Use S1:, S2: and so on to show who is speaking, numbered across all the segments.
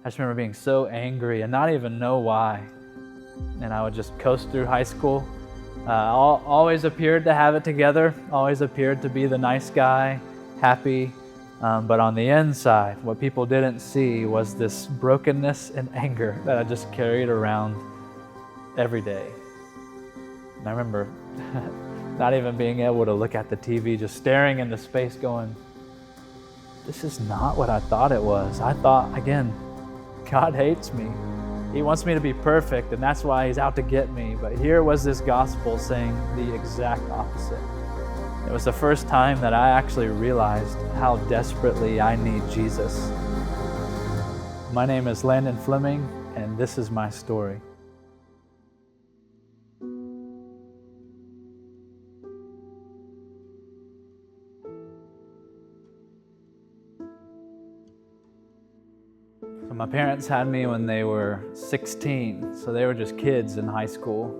S1: I just remember being so angry and not even know why. And I would just coast through high school. Always appeared to have it together, always appeared to be the nice guy, happy. But on the inside, what people didn't see was this brokenness and anger that I just carried around every day. And I remember not even being able to look at the TV, just staring into space going, this is not what I thought it was. I thought, again, God hates me. He wants me to be perfect, and that's why he's out to get me. But here was this gospel saying the exact opposite. It was the first time that I actually realized how desperately I need Jesus. My name is Landon Fleming, and this is my story. So my parents had me when they were 16, so they were just kids in high school,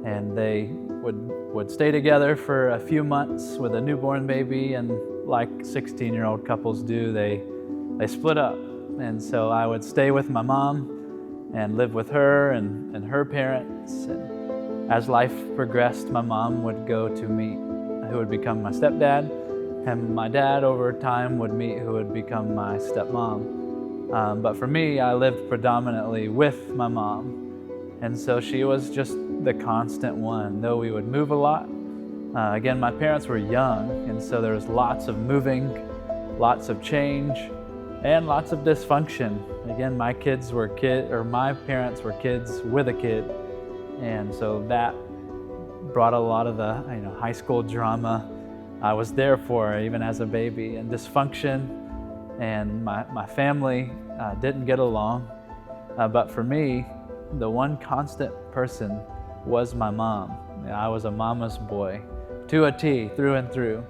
S1: and they would stay together for a few months with a newborn baby, and like 16-year-old couples do, they split up. And so I would stay with my mom and live with her and her parents. And as life progressed, my mom would go to meet who would become my stepdad, and my dad over time would meet who would become my stepmom. But for me, I lived predominantly with my mom. And so she was just the constant one, though we would move a lot. Again, my parents were young, and so there was lots of moving, lots of change, and lots of dysfunction. Again, my parents were kids with a kid, and so that brought a lot of the high school drama I was there for, even as a baby, and dysfunction, and my family didn't get along. But for me, the one constant person was my mom. I was a mama's boy, to a T, through and through.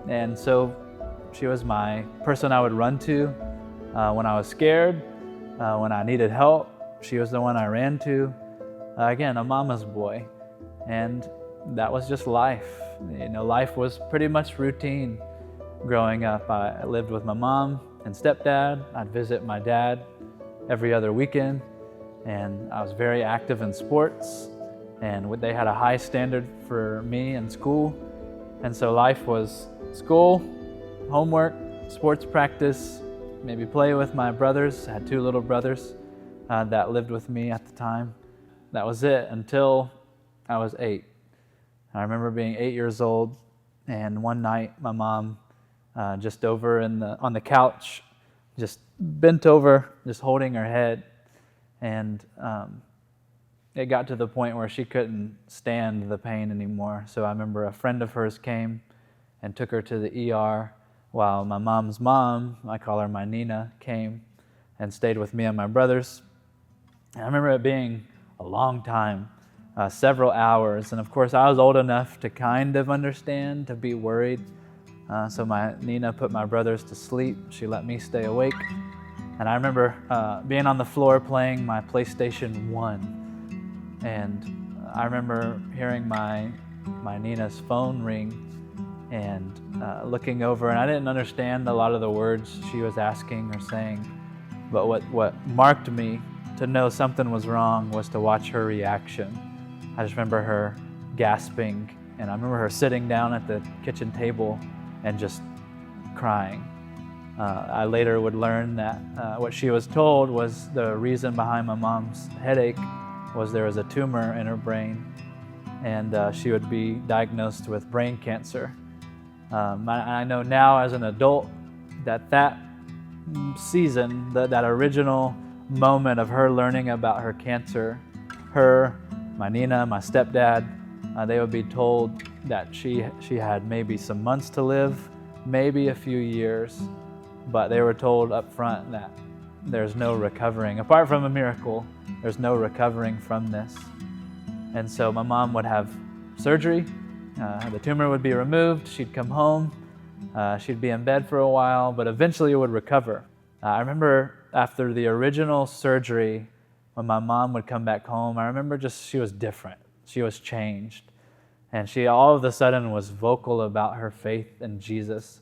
S1: And so she was my person I would run to when I was scared, when I needed help. She was the one I ran to. Again, a mama's boy. And that was just life. Life was pretty much routine. Growing up, I lived with my mom and stepdad. I'd visit my dad every other weekend. And I was very active in sports, and they had a high standard for me in school. And so life was school, homework, sports practice, maybe play with my brothers. I had two little brothers that lived with me at the time. That was it until I was 8. I remember being 8 years old, and one night my mom just over on the couch, just bent over, just holding her head. And it got to the point where she couldn't stand the pain anymore. So I remember a friend of hers came and took her to the ER, while my mom's mom, I call her my Nina, came and stayed with me and my brothers. And I remember it being a long time, several hours. And of course, I was old enough to kind of understand, to be worried. So my Nina put my brothers to sleep. She let me stay awake. And I remember being on the floor playing my PlayStation 1. And I remember hearing my Nina's phone ring and looking over, and I didn't understand a lot of the words she was asking or saying. But what marked me to know something was wrong was to watch her reaction. I just remember her gasping, and I remember her sitting down at the kitchen table and just crying. I later would learn that what she was told was the reason behind my mom's headache was there was a tumor in her brain, and she would be diagnosed with brain cancer. I know now as an adult that season, that original moment of her learning about her cancer, her, my Nina, my stepdad, they would be told that she had maybe some months to live, maybe a few years. But they were told up front that there's no recovering. Apart from a miracle, there's no recovering from this. And so my mom would have surgery. The tumor would be removed. She'd come home. She'd be in bed for a while, but eventually it would recover. I remember after the original surgery, when my mom would come back home, I remember she was different. She was changed. And she all of a sudden was vocal about her faith in Jesus.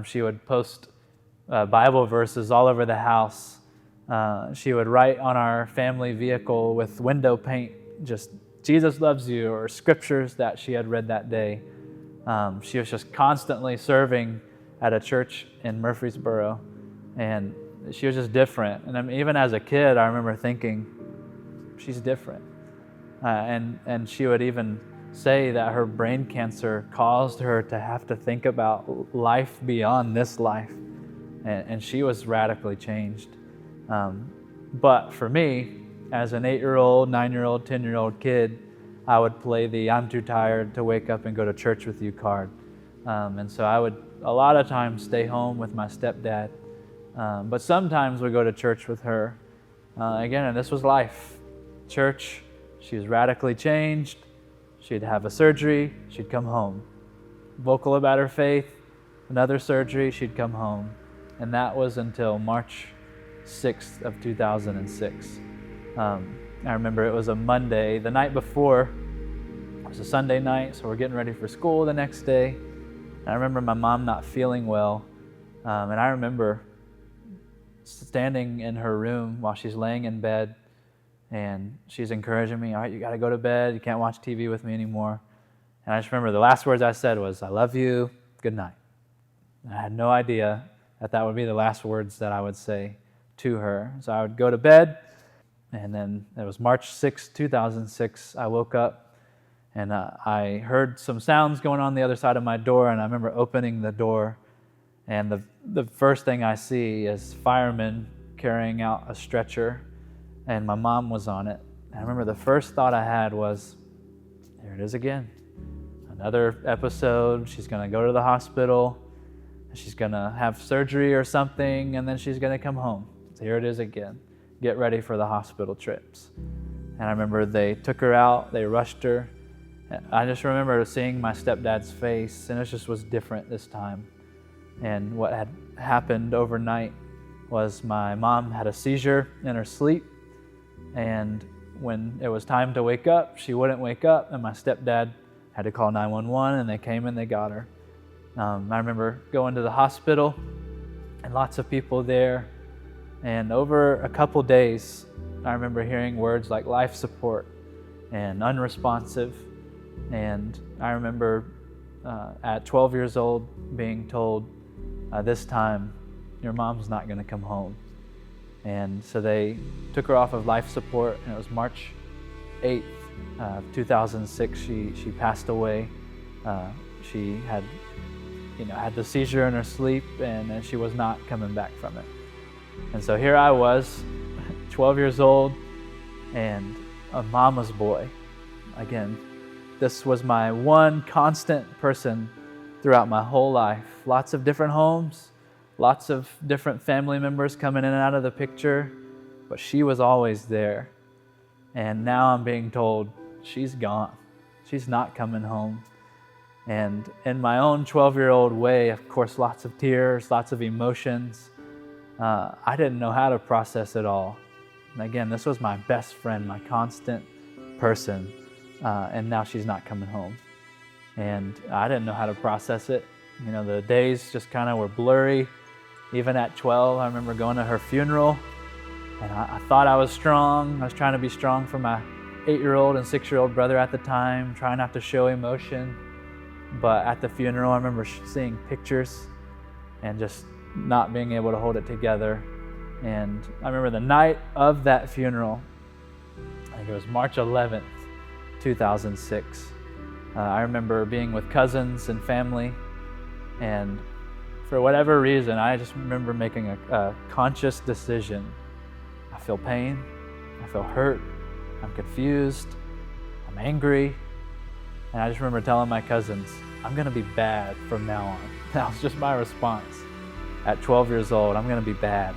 S1: She would post Bible verses all over the house. She would write on our family vehicle with window paint, just Jesus loves you, or scriptures that she had read that day. She was just constantly serving at a church in Murfreesboro, and she was just different. And I mean, even as a kid, I remember thinking, she's different. And she would even say that her brain cancer caused her to have to think about life beyond this life. And she was radically changed. But for me, as an 8-year-old, 9-year-old, 10-year-old kid, I would play the I'm too tired to wake up and go to church with you card. And so I would a lot of times stay home with my stepdad. But sometimes we go to church with her. Again, and this was life. Church, she was radically changed. She'd have a surgery, she'd come home. Vocal about her faith, another surgery, she'd come home. And that was until March 6th of 2006. I remember it was a Monday. The night before, it was a Sunday night, so we're getting ready for school the next day. And I remember my mom not feeling well. And I remember standing in her room while she's laying in bed, and she's encouraging me, all right, you got to go to bed. You can't watch TV with me anymore. And I just remember the last words I said was, I love you, good night. And I had no idea that would be the last words that I would say to her. So I would go to bed, and then it was March 6, 2006. I woke up, and I heard some sounds going on the other side of my door, and I remember opening the door, and the first thing I see is firemen carrying out a stretcher, and my mom was on it. And I remember the first thought I had was, here it is again. Another episode, she's going to go to the hospital, she's going to have surgery or something, and then she's going to come home. So here it is again. Get ready for the hospital trips. And I remember they took her out, they rushed her. I just remember seeing my stepdad's face, and it just was different this time. And what had happened overnight was my mom had a seizure in her sleep, and when it was time to wake up, she wouldn't wake up, and my stepdad had to call 911, and they came and they got her. I remember going to the hospital, and lots of people there, and over a couple days, I remember hearing words like life support and unresponsive, and I remember at 12 years old being told, this time, your mom's not going to come home. And so they took her off of life support, and it was March 8th, 2006. She passed away. She had, had the seizure in her sleep, and she was not coming back from it. And so here I was, 12 years old, and a mama's boy. Again, this was my one constant person throughout my whole life. Lots of different homes, lots of different family members coming in and out of the picture, but she was always there. And now I'm being told she's gone. She's not coming home. And in my own 12-year-old way, of course, lots of tears, lots of emotions. I didn't know how to process it all. And again, this was my best friend, my constant person, and now she's not coming home. And I didn't know how to process it. The days just kind of were blurry. Even at 12, I remember going to her funeral, and I thought I was strong. I was trying to be strong for my 8-year-old and 6-year-old brother at the time, trying not to show emotion. But at the funeral, I remember seeing pictures and just not being able to hold it together. And I remember the night of that funeral, I think it was March 11th, 2006. I remember being with cousins and family, and for whatever reason, I just remember making a conscious decision. I feel pain, I feel hurt, I'm confused, I'm angry, and I just remember telling my cousins, I'm gonna be bad from now on. That was just my response. At 12 years old, I'm gonna be bad.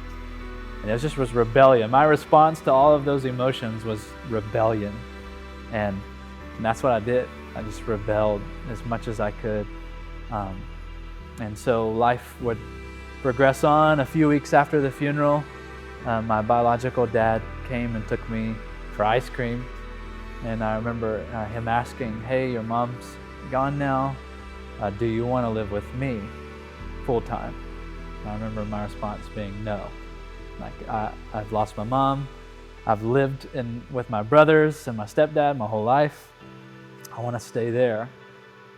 S1: And it just was rebellion. My response to all of those emotions was rebellion. And that's what I did. I just rebelled as much as I could. And so life would progress on. A few weeks after the funeral, my biological dad came and took me for ice cream. And I remember him asking, hey, your mom's gone now. Do you want to live with me full time? I remember my response being no. Like, I've lost my mom. I've lived with my brothers and my stepdad my whole life. I want to stay there.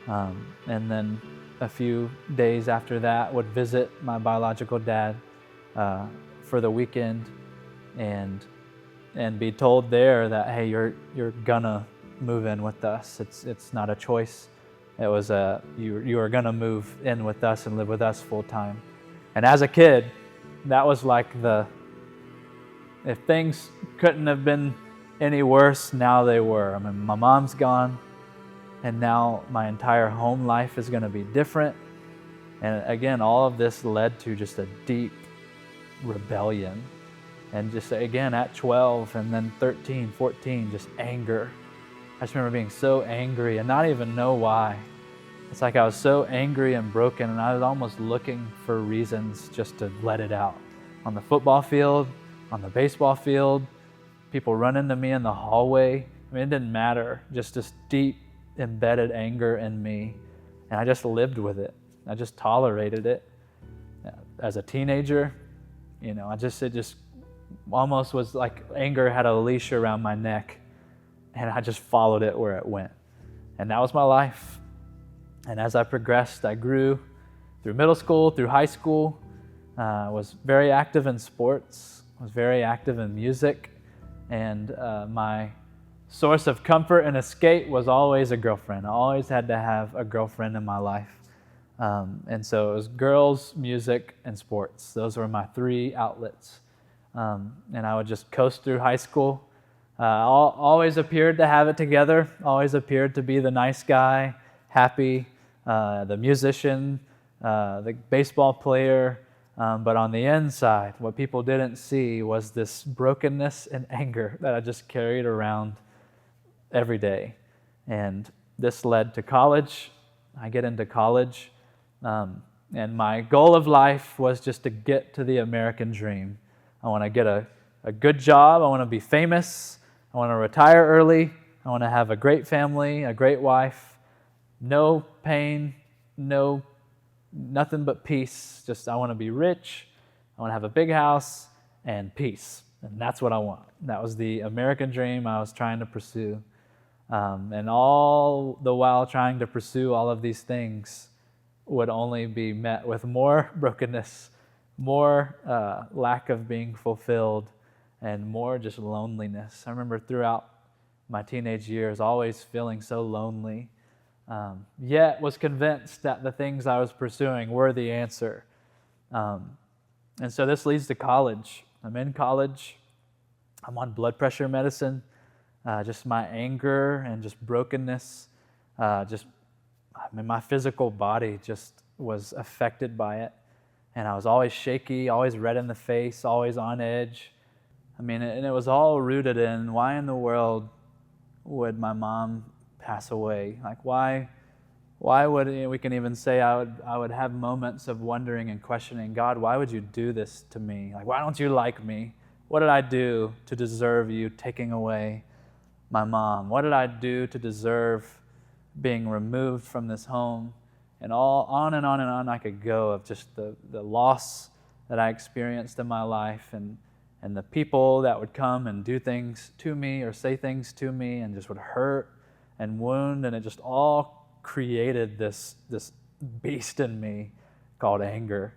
S1: And then a few days after that, would visit my biological dad for the weekend, and be told there that, hey, you're gonna move in with us. It's not a choice. It was you are gonna move in with us and live with us full time. And as a kid, that was like if things couldn't have been any worse, now they were. I mean, my mom's gone, and now my entire home life is going to be different. And again, all of this led to just a deep rebellion. And just again, at 12 and then 13, 14, just anger. I just remember being so angry and not even know why. It's like I was so angry and broken, and I was almost looking for reasons just to let it out. On the football field, on the baseball field, people run into me in the hallway. I mean, it didn't matter. Just this deep, embedded anger in me. And I just lived with it. I just tolerated it. As a teenager, it just almost was like anger had a leash around my neck, and I just followed it where it went. And that was my life. And as I progressed, I grew through middle school, through high school, was very active in sports, was very active in music, and my source of comfort and escape was always a girlfriend. I always had to have a girlfriend in my life. And so it was girls, music, and sports. Those were my three outlets. And I would just coast through high school. Always appeared to have it together, always appeared to be the nice guy, happy, the musician, the baseball player. But on the inside, what people didn't see was this brokenness and anger that I just carried around every day. And this led to college. I get into college, and my goal of life was just to get to the American dream. I want to get a good job. I want to be famous. I want to retire early. I want to have a great family, a great wife, no pain, nothing but peace. Just I want to be rich. I want to have a big house and peace. And that's what I want. That was the American dream I was trying to pursue. And all the while trying to pursue all of these things would only be met with more brokenness, more lack of being fulfilled, and more just loneliness. I remember throughout my teenage years always feeling so lonely, yet was convinced that the things I was pursuing were the answer. And so this leads to college. I'm in college. I'm on blood pressure medicine. Just my anger and just brokenness, my physical body just was affected by it. And I was always shaky, always red in the face, always on edge. And it was all rooted in, why in the world would my mom pass away? Like, why would, we can even say I would have moments of wondering and questioning, God, why would you do this to me? Like, why don't you like me? What did I do to deserve you taking away my mom? What did I do to deserve being removed from this home? And all on and on and on I could go of just the loss that I experienced in my life, and the people that would come and do things to me or say things to me and just would hurt and wound, and it just all created this beast in me called anger.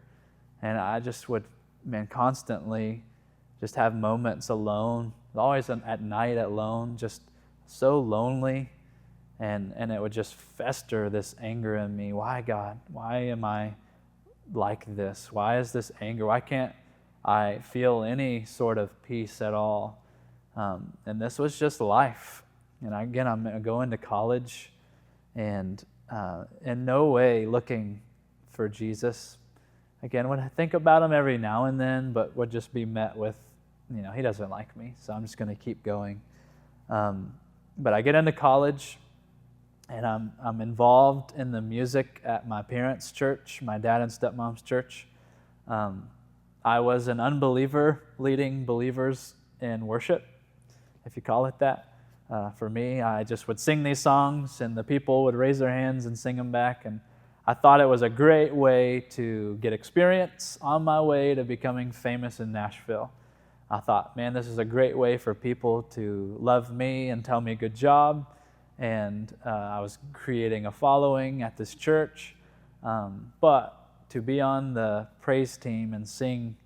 S1: And I just would, constantly just have moments alone, always at night alone, just so lonely, and it would just fester, this anger in me. Why, God? Why am I like this? Why is this anger? Why can't I feel any sort of peace at all? And this was just life. And again, I'm going to college, and in no way looking for Jesus. Again, would I think about him every now and then, but would just be met with, he doesn't like me, so I'm just going to keep going. But I get into college, and I'm involved in the music at my parents' church, my dad and stepmom's church. I was an unbeliever leading believers in worship, if you call it that. For me, I just would sing these songs, and the people would raise their hands and sing them back, and I thought it was a great way to get experience on my way to becoming famous in Nashville. I thought, man, this is a great way for people to love me and tell me good job. And I was creating a following at this church. But to be on the praise team and sing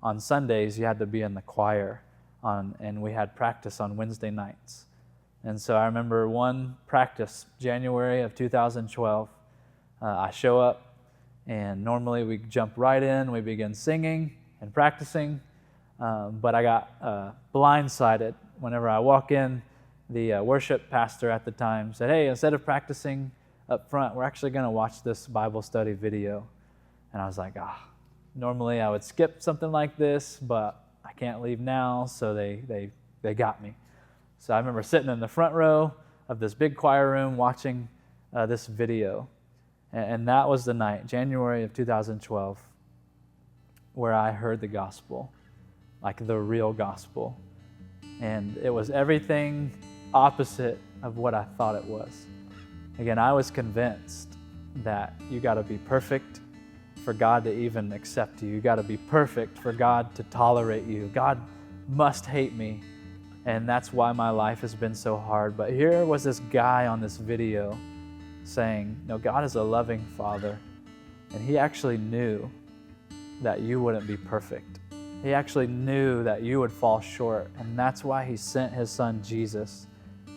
S1: on Sundays, you had to be in the choir, and we had practice on Wednesday nights. And so I remember one practice, January of 2012, I show up, and normally we jump right in, we begin singing and practicing, but I got blindsided. Whenever I walk in, the worship pastor at the time said, hey, instead of practicing up front, we're actually going to watch this Bible study video. And I was like, normally I would skip something like this, but I can't leave now, so they got me. So I remember sitting in the front row of this big choir room watching this video. And that was the night, January of 2012, where I heard the gospel, like the real gospel. And it was everything opposite of what I thought it was. Again, I was convinced that you got to be perfect for God to even accept you. You got to be perfect for God to tolerate you. God must hate me. And that's why my life has been so hard. But here was this guy on this video saying, no, God is a loving Father. And He actually knew that you wouldn't be perfect. He actually knew that you would fall short. And that's why He sent His Son, Jesus,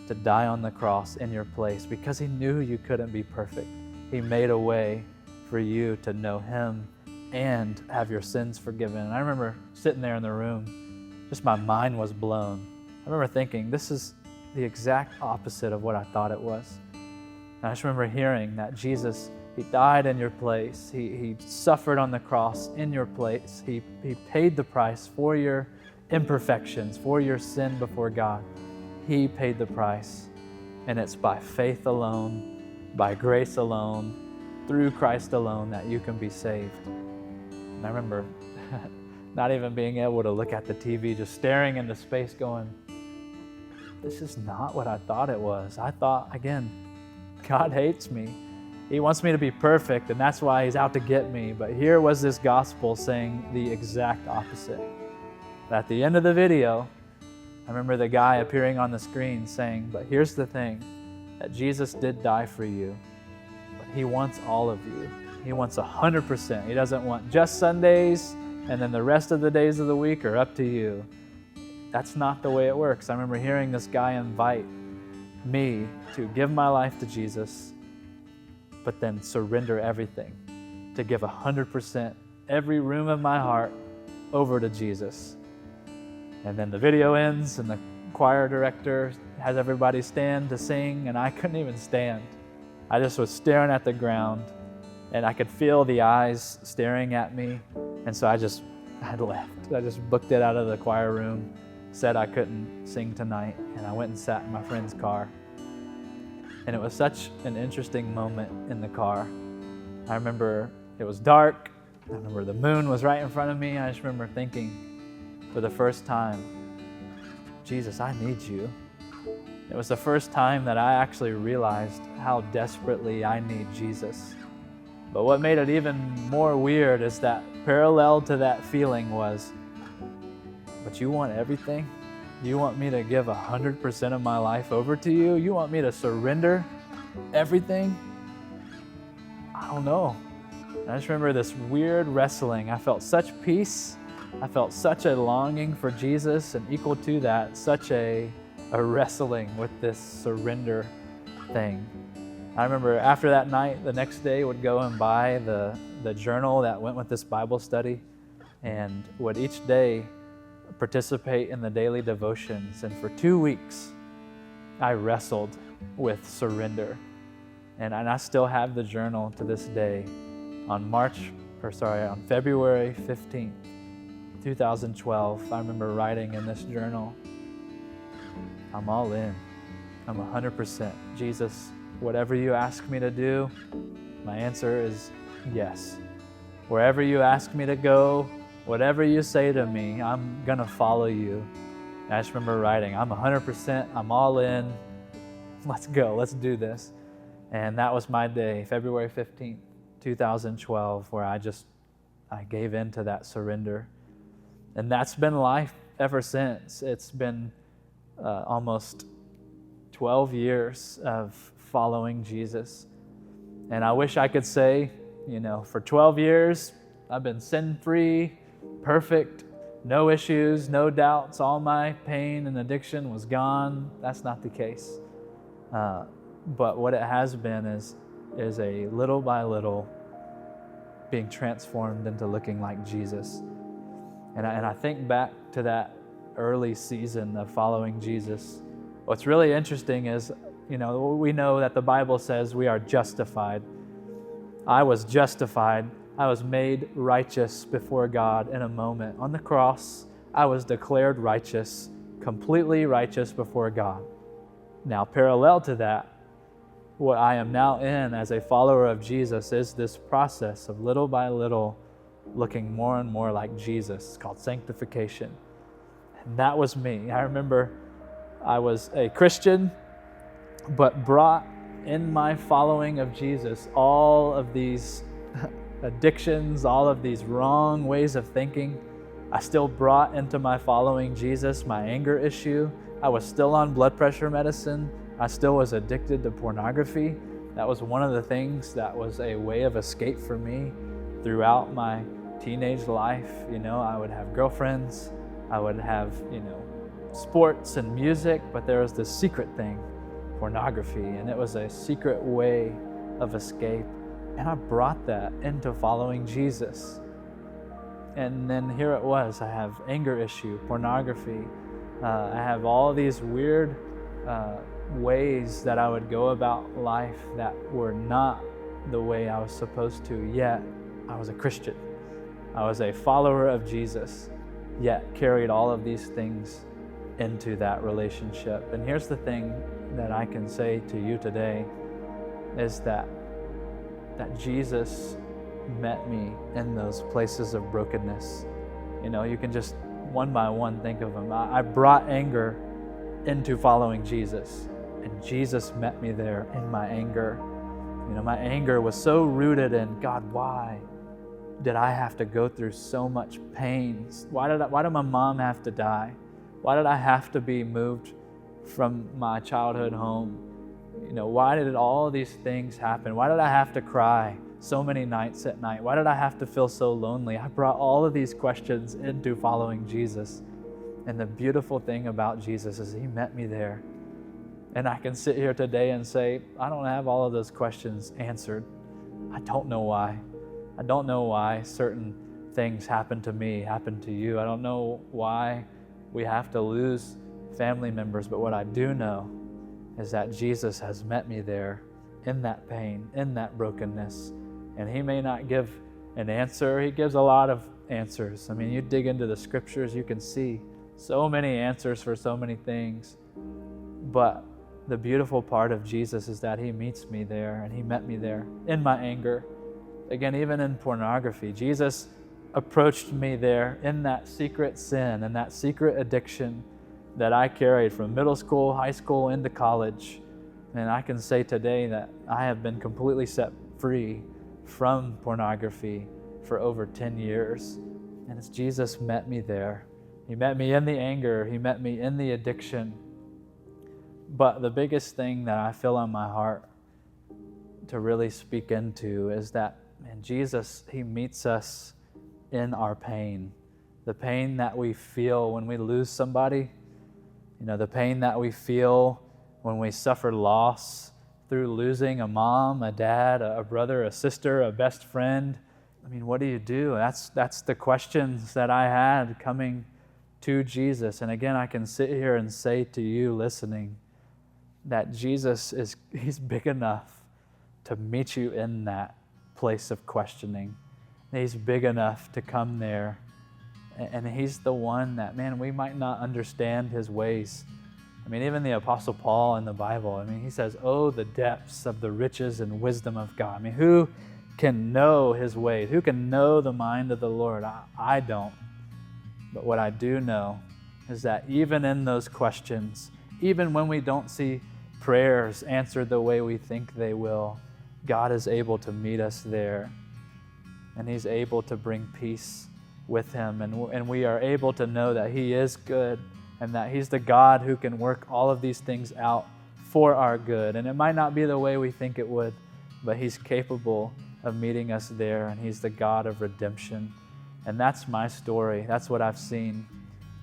S1: to die on the cross in your place, because He knew you couldn't be perfect. He made a way for you to know Him and have your sins forgiven. And I remember sitting there in the room, just my mind was blown. I remember thinking, this is the exact opposite of what I thought it was. And I just remember hearing that Jesus, He died in your place. He suffered on the cross in your place. He paid the price for your imperfections, for your sin before God. He paid the price. And it's by faith alone, by grace alone, through Christ alone that you can be saved. And I remember not even being able to look at the TV, just staring into space going, this is not what I thought it was. I thought, again, God hates me. He wants me to be perfect, and that's why He's out to get me. But here was this gospel saying the exact opposite. But at the end of the video, I remember the guy appearing on the screen saying, but here's the thing, that Jesus did die for you, but He wants all of you. He wants 100%. He doesn't want just Sundays, and then the rest of the days of the week are up to you. That's not the way it works. I remember hearing this guy invite me to give my life to Jesus, but then surrender everything, to give 100%, every room of my heart over to Jesus. And then the video ends and the choir director has everybody stand to sing, and I couldn't even stand. I just was staring at the ground, and I could feel the eyes staring at me. And so I left. I just booked it out of the choir room, said I couldn't sing tonight, and I went and sat in my friend's car. And it was such an interesting moment in the car. I remember it was dark. I remember the moon was right in front of me. I just remember thinking for the first time, Jesus, I need you. It was the first time that I actually realized how desperately I need Jesus. But what made it even more weird is that parallel to that feeling was, but you want everything? You want me to give 100% of my life over to you? You want me to surrender everything? I don't know. And I just remember this weird wrestling. I felt such peace. I felt such a longing for Jesus, and equal to that, such a wrestling with this surrender thing. I remember after that night, the next day would go and buy the journal that went with this Bible study, and would each day participate in the daily devotions. And for 2 weeks, I wrestled with surrender. And I still have the journal to this day. On February 15th, 2012, I remember writing in this journal, I'm all in. I'm 100%. Jesus, whatever you ask me to do, my answer is yes. Wherever you ask me to go, whatever you say to me, I'm going to follow you. And I just remember writing, I'm 100%, I'm all in. Let's go, let's do this. And that was my day, February 15th, 2012 where I gave in to that surrender. And that's been life ever since. It's been almost 12 years of following Jesus. And I wish I could say, for 12 years, I've been sin-free, perfect, no issues, no doubts, all my pain and addiction was gone. That's not the case. But what it has been is a little by little being transformed into looking like Jesus. And I think back to that early season of following Jesus. What's really interesting is, we know that the Bible says we are justified. I was justified. I was made righteous before God in a moment. On the cross, I was declared righteous, completely righteous before God. Now, parallel to that, what I am now in as a follower of Jesus is this process of little by little looking more and more like Jesus. It's called sanctification. And that was me. I remember I was a Christian, but brought in my following of Jesus all of these addictions, all of these wrong ways of thinking. I still brought into my following Jesus my anger issue. I was still on blood pressure medicine. I still was addicted to pornography. That was one of the things that was a way of escape for me throughout my teenage life. I would have girlfriends, I would have, sports and music, but there was this secret thing, pornography, and it was a secret way of escape. And I brought that into following Jesus. And then here it was, I have anger issue, pornography. I have all these weird ways that I would go about life that were not the way I was supposed to, yet I was a Christian. I was a follower of Jesus, yet carried all of these things into that relationship. And here's the thing that I can say to you today is that Jesus met me in those places of brokenness. You can just one by one think of them. I brought anger into following Jesus, and Jesus met me there in my anger. My anger was so rooted in, God, why did I have to go through so much pain? Why did my mom have to die? Why did I have to be moved from my childhood home? Why did all these things happen? Why did I have to cry so many nights at night? Why did I have to feel so lonely? I brought all of these questions into following Jesus. And the beautiful thing about Jesus is He met me there. And I can sit here today and say, I don't have all of those questions answered. I don't know why. I don't know why certain things happen to me, happen to you. I don't know why we have to lose family members, but what I do know is that Jesus has met me there in that pain, in that brokenness. And He may not give an answer. He gives a lot of answers. You dig into the scriptures, you can see so many answers for so many things. But the beautiful part of Jesus is that He meets me there, and He met me there in my anger. Again, even in pornography, Jesus approached me there in that secret sin and that secret addiction that I carried from middle school, high school, into college. And I can say today that I have been completely set free from pornography for over 10 years. And it's Jesus met me there. He met me in the anger. He met me in the addiction. But the biggest thing that I feel on my heart to really speak into is that, Jesus, He meets us in our pain. The pain that we feel when we lose somebody, the pain that we feel when we suffer loss through losing a mom, a dad, a brother, a sister, a best friend. What do you do? That's the questions that I had coming to Jesus. And again, I can sit here and say to you listening that Jesus He's big enough to meet you in that place of questioning. He's big enough to come there. And He's the one that, we might not understand His ways. Even the Apostle Paul in the Bible, he says, oh, the depths of the riches and wisdom of God. Who can know His ways? Who can know the mind of the Lord? I don't. But what I do know is that even in those questions, even when we don't see prayers answered the way we think they will, God is able to meet us there, and He's able to bring peace with Him, and we are able to know that He is good and that He's the God who can work all of these things out for our good. And it might not be the way we think it would, but He's capable of meeting us there, and He's the God of redemption. And that's my story. That's what I've seen.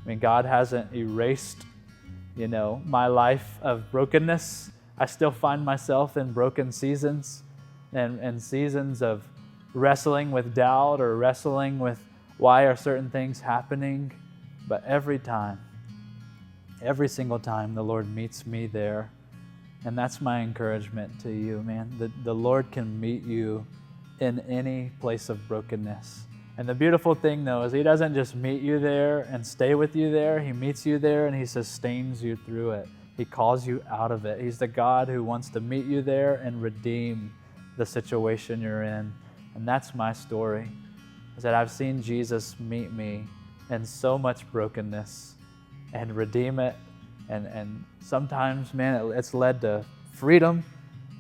S1: I mean, God hasn't erased, my life of brokenness. I still find myself in broken seasons and seasons of wrestling with doubt or wrestling with why are certain things happening. But every single time, the Lord meets me there. And that's my encouragement to you, man. The Lord can meet you in any place of brokenness. And the beautiful thing, though, is He doesn't just meet you there and stay with you there. He meets you there and He sustains you through it. He calls you out of it. He's the God who wants to meet you there and redeem the situation you're in. And that's my story, is that I've seen Jesus meet me in so much brokenness and redeem it. And sometimes, man, it's led to freedom.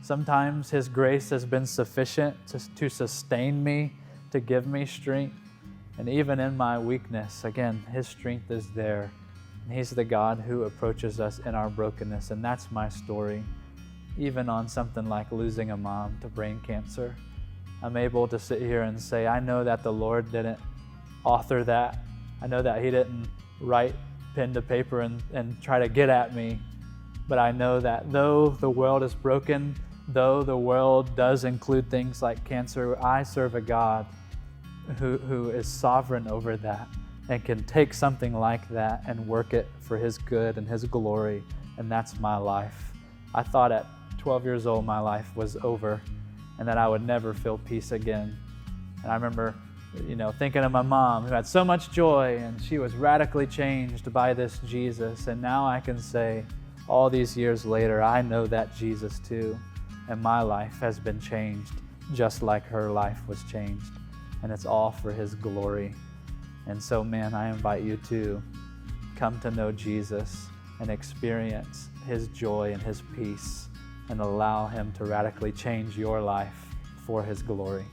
S1: Sometimes His grace has been sufficient to sustain me, to give me strength. And even in my weakness, again, His strength is there. And He's the God who approaches us in our brokenness. And that's my story. Even on something like losing a mom to brain cancer, I'm able to sit here and say, I know that the Lord didn't author that. I know that He didn't write pen to paper and try to get at me. But I know that though the world is broken, though the world does include things like cancer, I serve a God who is sovereign over that and can take something like that and work it for His good and His glory. And that's my life. I thought at 12 years old my life was over and that I would never feel peace again. And I remember thinking of my mom who had so much joy, and she was radically changed by this Jesus. And now I can say, all these years later, I know that Jesus too. And my life has been changed just like her life was changed. And it's all for His glory. And so, man, I invite you to come to know Jesus and experience His joy and His peace and allow Him to radically change your life for His glory.